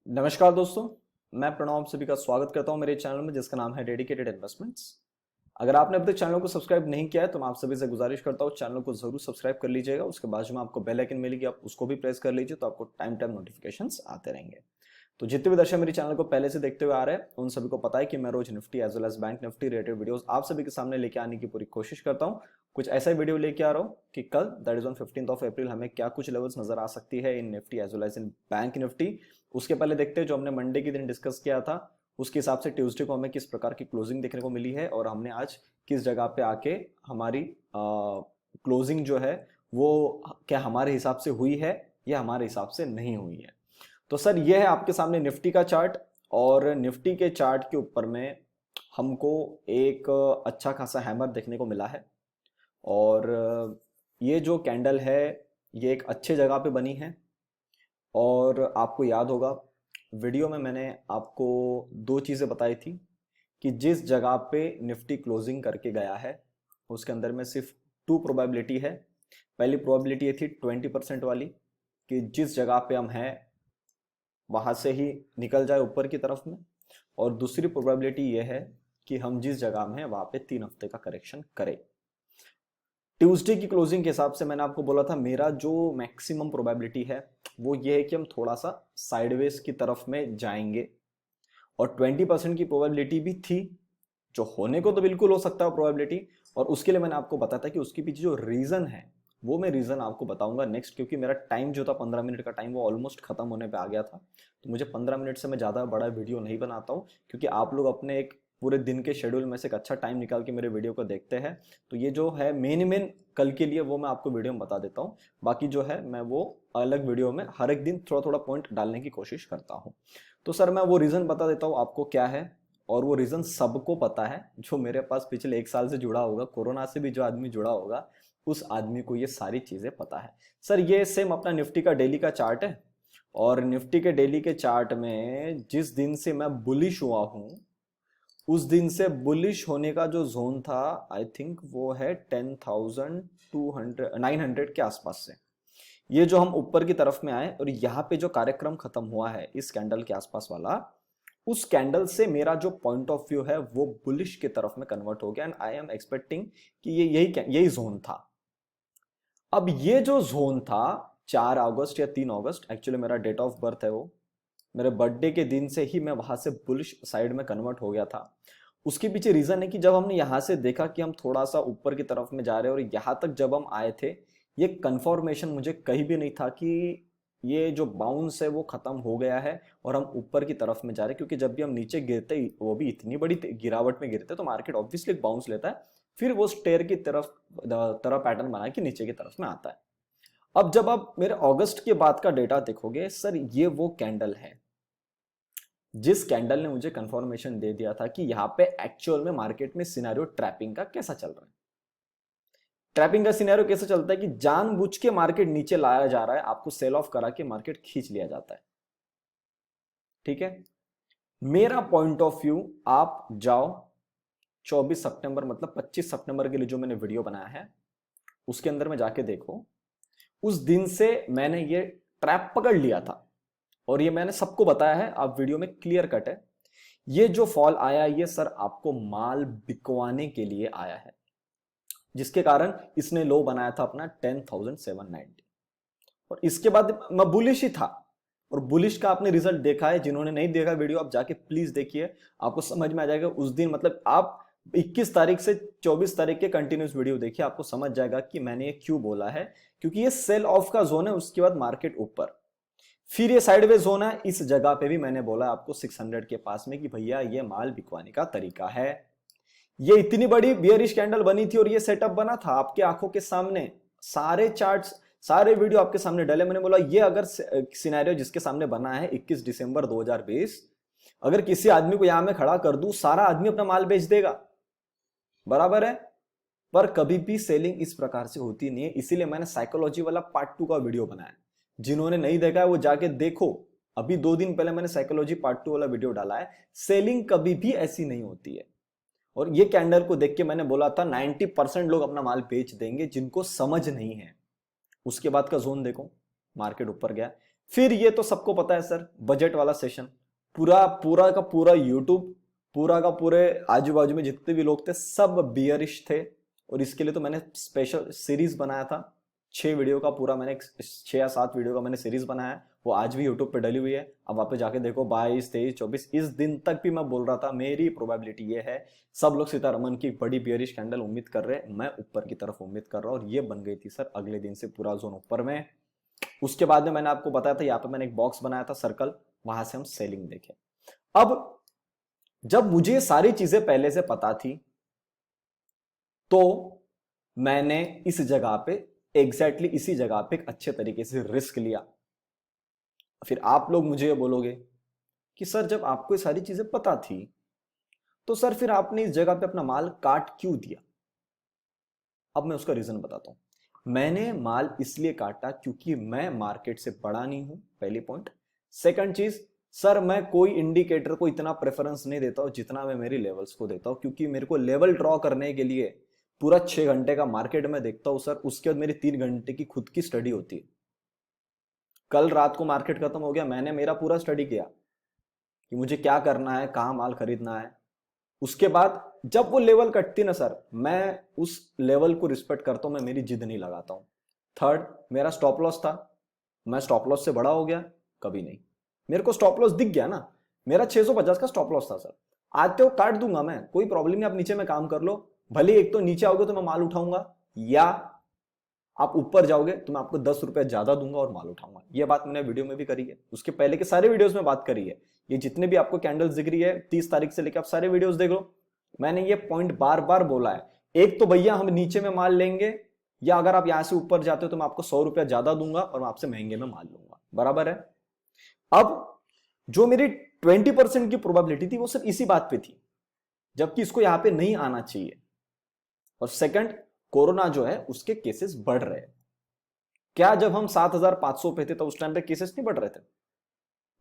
नमस्कार दोस्तों, मैं प्रणव आप सभी का स्वागत करता हूं मेरे चैनल में जिसका नाम है डेडिकेटेड इन्वेस्टमेंट्स। अगर आपने अब तक चैनल को सब्सक्राइब नहीं किया है तो मैं आप सभी से गुजारिश करता हूं चैनल को जरूर सब्सक्राइब कर लीजिएगा। उसके बाजू में आपको बेल आइकन मिलेगी, आप उसको भी प्रेस कर लीजिए तो आपको टाइम टाइम नोटिफिकेशंस आते रहेंगे। तो जितने भी दर्शक मेरे चैनल को पहले से देखते हुए आ रहे हैं उन सभी को पता है कि मैं रोज Nifty as well as bank Nifty related videos आप सभी के सामने लेके आने की पूरी कोशिश करता हूं। कुछ ऐसा वीडियो लेके आ रहा हूं कि कल that is on 15th of April हमें क्या कुछ लेवल्स नजर आ सकती है in Nifty as well as in bank Nifty. उसके पहले देखते हैं जो हमने मंडे के दिन डिस्कस किया था उसके हिसाब से ट्यूसडे को हमें किस प्रकार की क्लोजिंग देखने को मिली है और हमने आज किस जगह पे आके हमारी क्लोजिंग जो है वो क्या हमारे हिसाब से हुई है या हमारे हिसाब से नहीं हुई है। तो सर ये है आपके सामने निफ्टी का चार्ट और निफ्टी के चार्ट के ऊपर में हमको एक अच्छा खासा हैमर देखने को मिला है और ये जो कैंडल है ये एक अच्छे जगह पे बनी है। और आपको याद होगा वीडियो में मैंने आपको दो चीज़ें बताई थी कि जिस जगह पे निफ्टी क्लोजिंग करके गया है उसके अंदर में सिर्फ टू प्रोबेबिलिटी है। पहली प्रोबेबिलिटी ये थी 20% वाली कि जिस जगह पे हम हैं वहां से ही निकल जाए ऊपर की तरफ में, और दूसरी प्रोबेबिलिटी ये है कि हम जिस जगह में हैं वहां पे 3 हफ्ते का करेक्शन करें। ट्यूसडे की क्लोजिंग के हिसाब से मैंने आपको बोला था मेरा जो मैक्सिमम प्रोबेबिलिटी है वो ये है कि हम थोड़ा सा साइडवेज की तरफ में जाएंगे और 20% की प्रोबेबिलिटी भी थी जो होने को तो बिल्कुल हो सकता है प्रोबेबिलिटी। और उसके लिए मैंने आपको बताया था कि उसके पीछे जो रीजन है वो मैं रीजन आपको बताऊंगा नेक्स्ट, क्योंकि मेरा टाइम जो था 15 मिनट का टाइम वो ऑलमोस्ट खत्म होने पे आ गया था। तो मुझे 15 मिनट से मैं ज़्यादा बड़ा वीडियो नहीं बनाता हूँ क्योंकि आप लोग अपने एक पूरे दिन के शेड्यूल में से एक अच्छा टाइम निकाल के मेरे वीडियो को देखते हैं। तो ये जो है मेन कल के लिए वो मैं आपको वीडियो में बता देता हूँ, बाकी जो है मैं वो अलग वीडियो में हर एक दिन थोड़ा थोड़ा पॉइंट डालने की कोशिश करता हूँ। तो सर मैं वो रीज़न बता देता हूँ आपको क्या है, और वो रीज़न सबको पता है जो मेरे पास पिछले 1 साल से जुड़ा होगा, कोरोना से भी जो आदमी जुड़ा होगा उस आदमी को ये सारी चीज़ें पता है। सर ये सेम अपना निफ्टी का डेली का चार्ट है और निफ्टी के डेली के चार्ट में जिस दिन से मैं बुलिश हुआ हूं उस दिन से बुलिश होने का जो जोन था आई थिंक वो है 10,200 900 के आसपास से ये जो हम ऊपर की तरफ में आए और यहाँ पे जो कार्यक्रम खत्म हुआ है इस कैंडल के आसपास वाला, उस कैंडल से मेरा जो पॉइंट ऑफ व्यू है वो बुलिश की तरफ में कन्वर्ट हो गया एंड आई एम एक्सपेक्टिंग कि ये यही जोन था। अब ये जो जोन था 4 अगस्त या 3 अगस्त, एक्चुअली मेरा डेट ऑफ बर्थ है वो, मेरे बर्थडे के दिन से ही मैं वहां से बुलिश साइड में कन्वर्ट हो गया था। उसके पीछे रीजन है कि जब हमने यहां से देखा कि हम थोड़ा सा ऊपर की तरफ में जा रहे हैं और यहां तक जब हम आए थे ये कंफर्मेशन मुझे कहीं भी नहीं था कि ये जो बाउंस है वो खत्म हो गया है और हम ऊपर की तरफ में जा रहे हैं, क्योंकि जब भी हम नीचे गिरते वो भी इतनी बड़ी गिरावट में गिरते तो मार्केट ऑब्वियसली एक बाउंस लेता है, फिर वो स्टेयर की तरफ पैटर्न बना के नीचे की तरफ में आता है। अब जब आप मेरे अगस्त के बाद का डेटा देखोगे सर ये वो कैंडल है जिस कैंडल ने मुझे कंफर्मेशन दे दिया था कि यहाँ पे एक्चुअल में मार्केट में सिनेरियो ट्रैपिंग का कैसा चल रहा है। ट्रैपिंग का सिनेरियो कैसे चलता है कि जानबूझ के मार्केट नीचे लाया जा रहा है, आपको सेल ऑफ करा के मार्केट खींच लिया जाता है। ठीक है, मेरा पॉइंट ऑफ व्यू आप जाओ 24 सितंबर मतलब 25 सितंबर के लिए जो मैंने वीडियो बनाया है उसके अंदर में जाके देखो, उस दिन से मैंने ये ट्रैप पकड़ लिया था और ये मैंने सबको बताया है, आप वीडियो में क्लियर कट है। ये जो फॉल आया ये सर आपको माल बिकवाने के लिए आया है, जिसके कारण इसने लो बनाया था अपना 10,790 और इसके बाद मैं बुलिश ही था और बुलिश का आपने रिजल्ट देखा है। जिन्होंने नहीं देखा वीडियो आप जाके प्लीज देखिए, आपको समझ में आ जाएगा। उस दिन मतलब आप 21 तारीख से 24 तारीख के कंटिन्यूस वीडियो देखिए, आपको समझ जाएगा कि मैंने ये क्यों बोला है, क्योंकि ये सेल ऑफ का जोन है। उसके बाद मार्केट ऊपर, फिर ये साइडवेज जोन है। इस जगह पे भी मैंने बोला आपको 600 के पास में कि भैया ये माल बिकवाने का तरीका है। ये इतनी बड़ी बियरिश कैंडल बनी थी और ये सेटअप बना था आपके आंखों के सामने, सारे चार्ट्स सारे वीडियो आपके सामने डाले। मैंने बोला ये अगर सिनेरियो जिसके सामने बना है 21 दिसंबर 2020, अगर किसी आदमी को यहां में खड़ा कर दूं सारा आदमी अपना माल बेच देगा, बराबर है। पर कभी भी सेलिंग इस प्रकार से होती नहीं है, इसीलिए मैंने साइकोलॉजी वाला पार्ट 2 का वीडियो बनाया। जिन्होंने नहीं देखा है वो जाके देखो, अभी 2 दिन पहले मैंने साइकोलॉजी पार्ट 2 वाला वीडियो डाला है। सेलिंग कभी भी ऐसी नहीं होती है और ये कैंडल को देख के मैंने बोला था 90% लोग अपना माल बेच देंगे जिनको समझ नहीं है। उसके बाद का जोन देखो, मार्केट ऊपर गया, फिर ये तो सबको पता है सर, बजट वाला सेशन, पूरा पूरा का पूरा यूट्यूब, पूरा का पूरे आजू बाजू में जितने भी लोग थे सब बियरिश थे। और इसके लिए तो मैंने स्पेशल सीरीज बनाया था, 6 वीडियो का पूरा, मैंने 6 या 7 वीडियो का मैंने सीरीज बनाया है, वो आज भी यूट्यूब पे डली हुई है। अब वहाँ पे जाके देखो, 22, 23, 24 इस दिन तक भी मैं बोल रहा था मेरी प्रोबेबिलिटी ये है, सब लोग सीतारमन की बड़ी बियरिश कैंडल उम्मीद कर रहे हैं, मैं ऊपर की तरफ उम्मीद कर रहा हूँ, और ये बन गई थी सर अगले दिन से पूरा जोन ऊपर में। उसके बाद में मैंने आपको बताया था, यहाँ पे मैंने एक बॉक्स बनाया था सर्कल, वहां से हम सेलिंग देखे। अब जब मुझे सारी चीजें पहले से पता थी तो मैंने इस जगह पे एग्जैक्टली इसी जगह पे एक अच्छे तरीके से रिस्क लिया। फिर आप लोग मुझे ये बोलोगे कि सर जब आपको ये सारी चीजें पता थी तो सर फिर आपने इस जगह पे अपना माल काट क्यों दिया? अब मैं उसका रीजन बताता हूं। मैंने माल इसलिए काटा क्योंकि मैं मार्केट से बड़ा नहीं हूं, पहली पॉइंट। सेकंड चीज, सर मैं कोई इंडिकेटर को इतना प्रेफरेंस नहीं देता हूं जितना मैं मेरी लेवल्स को देता हूं, क्योंकि मेरे को लेवल ड्रॉ करने के लिए पूरा 6 घंटे का मार्केट में देखता हूं सर, उसके बाद मेरी 3 घंटे की खुद की स्टडी होती है। कल रात को मार्केट खत्म हो गया, मैंने मेरा पूरा स्टडी किया कि मुझे क्या करना है, कहां माल खरीदना है। उसके बाद जब वो लेवल कटती ना सर, मैं उस लेवल को रिस्पेक्ट करता हूं, मैं मेरी जिद नहीं लगाता हूं। थर्ड, मेरा स्टॉप लॉस था, मैं स्टॉप लॉस से बड़ा हो गया? कभी नहीं। मेरे को स्टॉप लॉस दिख गया ना, मेरा 650 का स्टॉप लॉस था सर, आते हो काट दूंगा मैं, कोई प्रॉब्लम नहीं, आप नीचे में काम कर लो। भले एक तो नीचे आओगे तो मैं माल उठाऊंगा, या आप ऊपर जाओगे तो मैं आपको 10 रुपए ज्यादा दूंगा और माल उठाऊंगा। ये बात मैंने वीडियो में भी करी है, उसके पहले के सारे वीडियोस में बात करी है। ये जितने भी आपको कैंडल्स दिख रही है 30 तारीख से लेकर आप सारे वीडियोस देख लो, मैंने ये पॉइंट बार बार बोला है। एक तो भैया हम नीचे में माल लेंगे, या अगर आप यहां से ऊपर जाते हो तो मैं आपको 100 रुपया ज्यादा दूंगा और मैं आपसे महंगे में माल लूंगा, बराबर है। अब जो मेरी 20% की प्रोबेबिलिटी थी वो सिर्फ इसी बात पे थी, जबकि इसको यहां पे नहीं आना चाहिए। और सेकंड, कोरोना जो है उसके केसेस बढ़ रहे हैं। क्या जब हम 7,500 पे थे तो उस टाइम पे केसेस नहीं बढ़ रहे थे?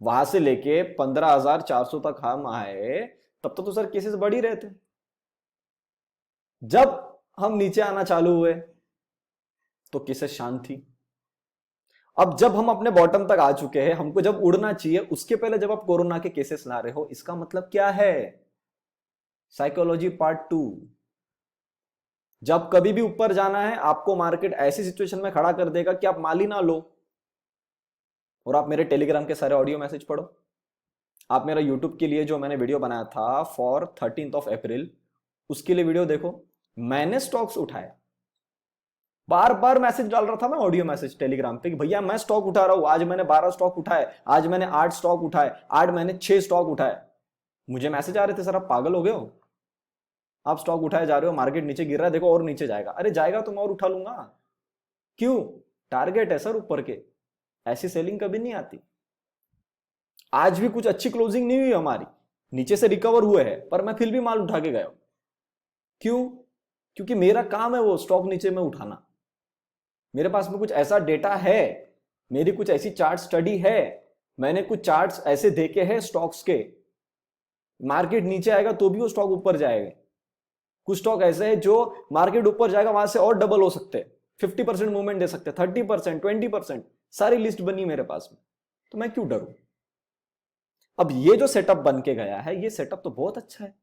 वहां से लेके 15,400 तक हम आए, तब तो सर केसेस बढ़ ही रहे थे। जब हम नीचे आना चालू हुए तो केसेस शांत थी। अब जब हम अपने बॉटम तक आ चुके हैं, हमको जब उड़ना चाहिए, उसके पहले जब आप कोरोना के केसेस ला रहे हो, इसका मतलब क्या है? Psychology part 2। जब कभी भी ऊपर जाना है, आपको मार्केट ऐसी सिचुएशन में खड़ा कर देगा कि आप माल ही ना लो। और आप मेरे टेलीग्राम के सारे ऑडियो मैसेज पढ़ो, आप मेरा यूट्यूब के लिए जो मैंने वीडियो बनाया था फॉर 13th अप्रैल, उसके लिए वीडियो देखो। मैंने स्टॉक्स उठाए, बार बार मैसेज डाल रहा था मैं, ऑडियो मैसेज टेलीग्राम पे कि भैया मैं स्टॉक उठा रहा हूं, आज मैंने 12 स्टॉक उठाए, आज मैंने 8 स्टॉक उठाए, आज मैंने 6 स्टॉक उठाए। मुझे मैसेज आ रहे थे, सर आप पागल हो गए हो, आप स्टॉक उठाए जा रहे हो, मार्केट नीचे गिर रहा है, देखो और नीचे जाएगा। अरे जाएगा तो मैं और उठा लूंगा, क्यों? टारगेट है सर ऊपर के, ऐसी सेलिंग कभी नहीं आती। आज भी कुछ अच्छी क्लोजिंग नहीं हुई हमारी, नीचे से रिकवर हुए हैं, पर मैं फिर भी माल उठा के गया। क्यों? क्योंकि मेरा काम है वो स्टॉक नीचे में उठाना। मेरे पास में कुछ ऐसा डेटा है, मेरी कुछ ऐसी चार्ट स्टडी है, मैंने कुछ चार्ट्स ऐसे देखे हैं स्टॉक्स के, मार्केट नीचे आएगा तो भी वो स्टॉक ऊपर जाएगा। कुछ स्टॉक ऐसे है जो मार्केट ऊपर जाएगा वहां से और डबल हो सकते हैं, 50% मूवमेंट दे सकते हैं, 30%, 20%, सारी लिस्ट बनी मेरे पास में, तो मैं क्यों डरूं? अब ये जो सेटअप बन के गया है, ये सेटअप तो बहुत अच्छा है।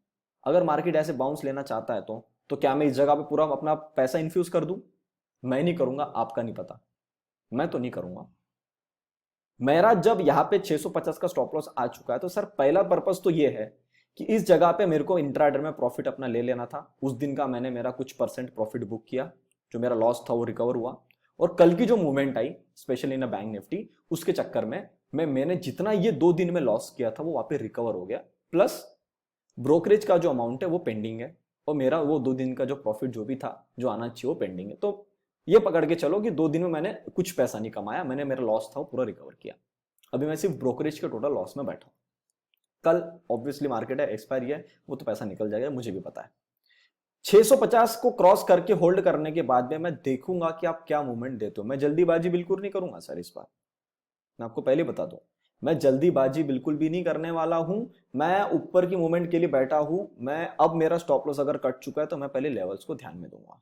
अगर मार्केट ऐसे बाउंस लेना चाहता है तो क्या मैं इस जगह पे पूरा अपना पैसा इन्फ्यूज कर दूं? मैं नहीं करूंगा, आपका नहीं पता, मैं तो नहीं करूंगा। मेरा जब यहां पे 650 का स्टॉप लॉस आ चुका है, तो सर पहला पर्पस तो ये है कि इस जगह पे मेरे को इंट्राडे में प्रॉफिट अपना ले लेना था। उस दिन का मैंने मेरा कुछ परसेंट प्रॉफिट बुक किया, जो मेरा लॉस था वो रिकवर हुआ। और कल की जो movement I specially in bank Nifty, उसके चक्कर में मैंने जितना ये 2 दिन में लॉस किया था वो वहां पे रिकवर हो गया, प्लस ब्रोकरेज का जो अमाउंट है वो पेंडिंग है, और मेरा वो 2 दिन का जो प्रॉफिट जो भी था जो आना चाहिए वो पेंडिंग है। तो ये पकड़ के चलो कि 2 दिन में मैंने कुछ पैसा नहीं कमाया, मैंने मेरा लॉस था वो पूरा रिकवर किया। अभी मैं सिर्फ ब्रोकरेज के टोटल लॉस में बैठा हूं। कल ऑब्वियसली मार्केट है, एक्सपायरी है, वो तो पैसा निकल जाएगा, मुझे भी पता है। 650 को क्रॉस करके होल्ड करने के बाद में मैं देखूंगा कि आप क्या मूवमेंट देते हो। मैं जल्दीबाजी बिल्कुल नहीं करूंगा सर इस बार, मैं आपको पहले बता दूं, मैं जल्दीबाजी बिल्कुल भी नहीं करने वाला हूं। मैं ऊपर की मूवमेंट के लिए बैठा हूं। मैं अब मेरा स्टॉप लॉस अगर कट चुका है तो मैं पहले लेवल्स को ध्यान में दूंगा।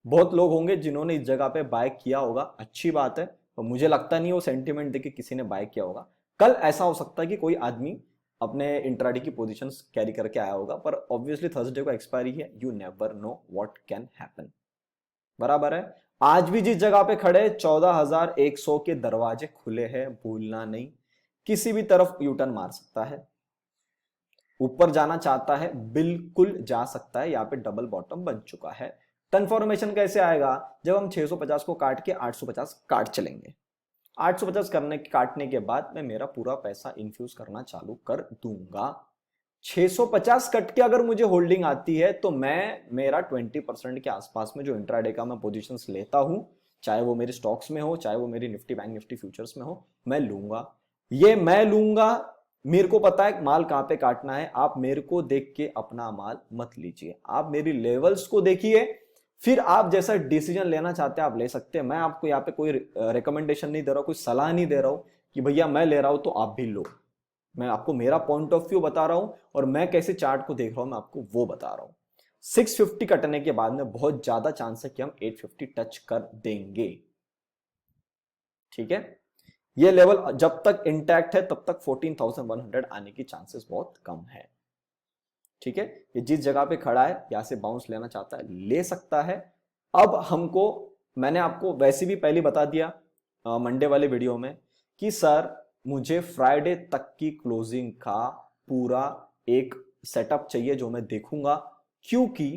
बहुत लोग होंगे जिन्होंने इस जगह पे बाय किया होगा, अच्छी बात है, और मुझे लगता नहीं वो सेंटीमेंट देख के किसी ने बाय किया होगा। कल ऐसा हो सकता है कि कोई आदमी अपने इंट्राडे की पोजीशंस कैरी करके आया होगा, पर ऑब्वियसली थर्सडे को एक्सपायरी है, you never know what can happen. बराबर है। आज भी जिस जगह पे खड़े 14,100 के दरवाजे खुले हैं, भूलना नहीं। किसी भी तरफ यूटर्न मार सकता है, ऊपर जाना चाहता है बिल्कुल जा सकता है। यहाँ पे डबल बॉटम बन चुका है। कंफर्मेशन कैसे आएगा? जब हम 650 को काट के 850 काट चलेंगे। 850 काटने के बाद मैं मेरा पूरा पैसा इन्फ्यूज करना चालू कर दूंगा। 650 कट के अगर मुझे होल्डिंग आती है तो मैं मेरा 20% के आसपास में जो इंट्राडे का मैं पोजीशंस लेता हूं, चाहे वो मेरे स्टॉक्स में हो, चाहे वो मेरी निफ्टी बैंक निफ्टी फ्यूचर्स में हो, मैं लूंगा। ये मैं लूंगा, मेरे को पता है माल कहां पे काटना है। आप मेरे को देख के अपना माल मत लीजिए, आप मेरी लेवल्स को देखिए, फिर आप जैसा डिसीजन लेना चाहते हैं आप ले सकते हैं। मैं आपको यहाँ पे कोई रिकमेंडेशन नहीं दे रहा हूं, कोई सलाह नहीं दे रहा हूं कि भैया मैं ले रहा हूं तो आप भी लो। मैं आपको मेरा पॉइंट ऑफ व्यू बता रहा हूं और मैं कैसे चार्ट को देख रहा हूं मैं आपको वो बता रहा हूं। 650 कटने के बाद में बहुत ज्यादा चांस है कि हम 850 टच कर देंगे। ठीक है, ये लेवल जब तक इंटैक्ट है तब तक 14,100 आने की चांसेस बहुत कम है। ठीक है, ये जिस जगह पे खड़ा है यहां से बाउंस लेना चाहता है ले सकता है। अब हमको, मैंने आपको वैसे भी पहले बता दिया मंडे वाले वीडियो में कि सर मुझे फ्राइडे तक की क्लोजिंग का पूरा एक सेटअप चाहिए जो मैं देखूंगा, क्योंकि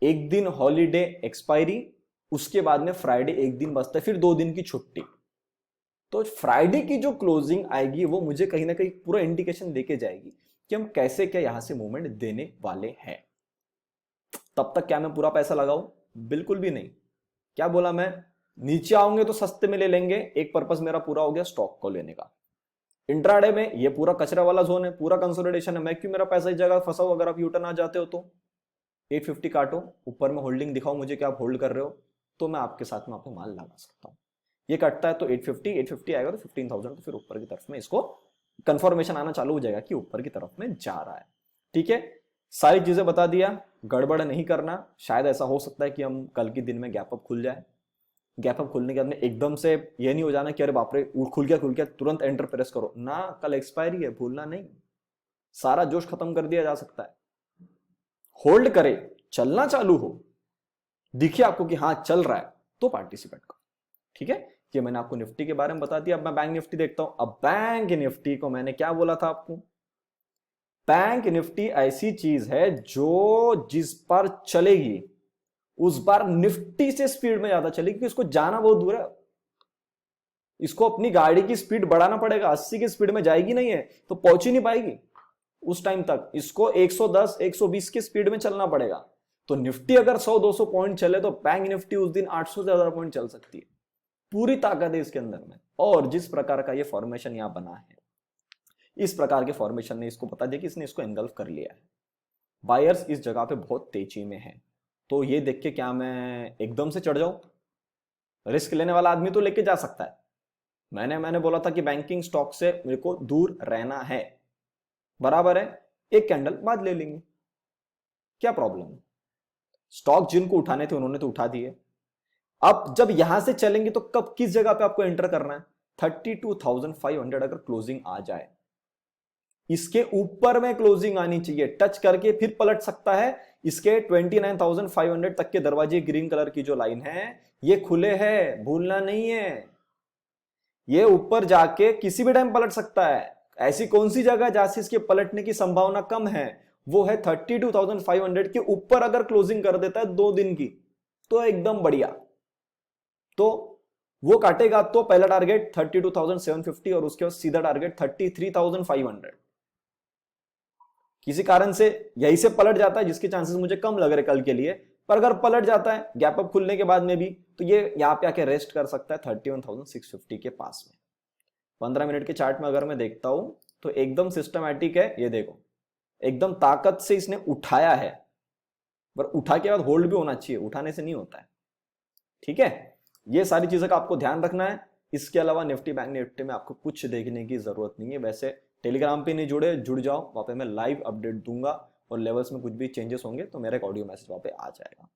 एक दिन हॉलीडे एक्सपायरी, उसके बाद में फ्राइडे एक दिन बचता है, फिर 2 दिन की छुट्टी। तो फ्राइडे की जो क्लोजिंग आएगी वो मुझे कहीं ना कहीं पूरा इंडिकेशन देके जाएगी कि हम कैसे क्या यहां से मूवमेंट देने वाले हैं। तब तक क्या मैं पूरा पैसा लगाऊं? बिल्कुल भी नहीं। क्या बोला मैं? नीचे आओगे तो सस्ते में ले लेंगे, एक पर्पस मेरा पूरा हो गया स्टॉक को लेने का। इंट्राडे में ये पूरा कचरा वाला जोन है, पूरा कंसोलिडेशन है, मैं क्यों मेरा पैसा इस जगह फंसा हो? अगर आप यूटर्न आ जाते हो तो 850 काटो, ऊपर में होल्डिंग दिखाओ मुझे कि आप होल्ड कर रहे हो, तो मैं आपके साथ में आपको माल लगा सकता हूं। ये कटता है तो 850 आएगा तो 15,000, तो फिर ऊपर की तरफ में इसको कंफर्मेशन आना चालू हो जाएगा कि ऊपर की तरफ में जा रहा है। ठीक है, सारी चीजें बता दिया, गड़बड़ नहीं करना। शायद ऐसा हो सकता है कि हम कल के दिन में गैप अप खुल जाए, गैप अप खुलने के बाद एकदम से ये नहीं हो जाना कि अरे बाप रे खुल गया तुरंत एंटर प्रेस करो ना, कल एक्सपायरी है, भूलना नहीं। सारा जोश खत्म कर दिया जा सकता है। होल्ड करे, चलना चालू हो, दिखे आपको कि हाँ चल रहा है, तो पार्टिसिपेट करो। ठीक है, ये मैंने आपको निफ्टी के बारे में बता दिया। अब मैं बैंक निफ्टी देखता हूं। अब बैंक निफ्टी को मैंने क्या बोला था आपको? बैंक निफ्टी ऐसी चीज है जो जिस पर चलेगी उस बार निफ्टी से स्पीड में ज्यादा चलेगी, क्योंकि इसको जाना बहुत दूर है। इसको अपनी गाड़ी की स्पीड बढ़ाना पड़ेगा, 80 की स्पीड में जाएगी नहीं है तो पहुंच ही नहीं पाएगी उस टाइम तक। इसको 110 120 की स्पीड में चलना पड़ेगा। तो निफ्टी अगर 100-200 पॉइंट चले तो बैंक निफ्टी उस दिन 800 से ज्यादा पॉइंट चल सकती है। पूरी ताकत है इसके अंदर में। और जिस प्रकार का ये फॉर्मेशन यहां बना है, इस प्रकार के फॉर्मेशन ने इसको बता दिया कि इसने इसको एंगल्फ कर लिया है। बायर्स इस जगह पे बहुत तेजी में है। तो ये देख के क्या मैं एकदम से चढ़ जाऊं? रिस्क लेने वाला आदमी तो लेके जा सकता है। मैंने बोला था कि बैंकिंग स्टॉक से मेरे को दूर रहना है, बराबर है। एक कैंडल बाद ले लेंगे, क्या प्रॉब्लम? स्टॉक जिनको उठाने थे उन्होंने तो उठा दिए। अब जब यहां से चलेंगे तो कब किस जगह पे आपको एंटर करना है? 32,500 अगर क्लोजिंग आ जाए, इसके ऊपर में क्लोजिंग आनी चाहिए, टच करके फिर पलट सकता है। इसके 29,500 तक के दरवाजे, ग्रीन कलर की जो लाइन है ये खुले हैं, भूलना नहीं है। ये ऊपर जाके किसी भी टाइम पलट सकता है। ऐसी कौन सी जगह जहां से इसके पलटने की संभावना कम है? वो है 32,500 के ऊपर अगर क्लोजिंग कर देता है 2 दिन की तो एकदम बढ़िया। तो वो काटेगा तो पहला टारगेट 32,750 और उसके बाद सीधा टारगेट 33,500। किसी कारण से यहीं से पलट जाता है, जिसके चांसेस मुझे कम लग रहे कल के लिए, पर अगर पलट जाता है गैप अप खुलने के बाद में भी तो ये यहां पे आके रेस्ट कर सकता है 31,650 के पास में। 15 मिनट के चार्ट में अगर मैं देखता हूं तो एकदम सिस्टमैटिक है। ये देखो एकदम ताकत से इसने उठाया है, पर उठा के बाद होल्ड भी होना चाहिए, उठाने से नहीं होता है। ठीक है, ये सारी चीजों का आपको ध्यान रखना है। इसके अलावा निफ्टी बैंक निफ्टी में आपको कुछ देखने की जरूरत नहीं है। वैसे टेलीग्राम पे नहीं जुड़े, जुड़ जाओ, वहां पे मैं लाइव अपडेट दूंगा और लेवल्स में कुछ भी चेंजेस होंगे तो मेरा एक ऑडियो मैसेज वहां पे आ जाएगा।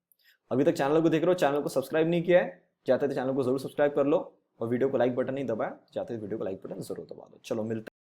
अभी तक चैनल को देख रहे हो, चैनल को सब्सक्राइब नहीं किया है, चाहते थे चैनल को जरूर सब्सक्राइब कर लो और वीडियो को लाइक बटन नहीं दबाया, जाते वीडियो को लाइक बटन जरूर दबा दो। चलो मिलते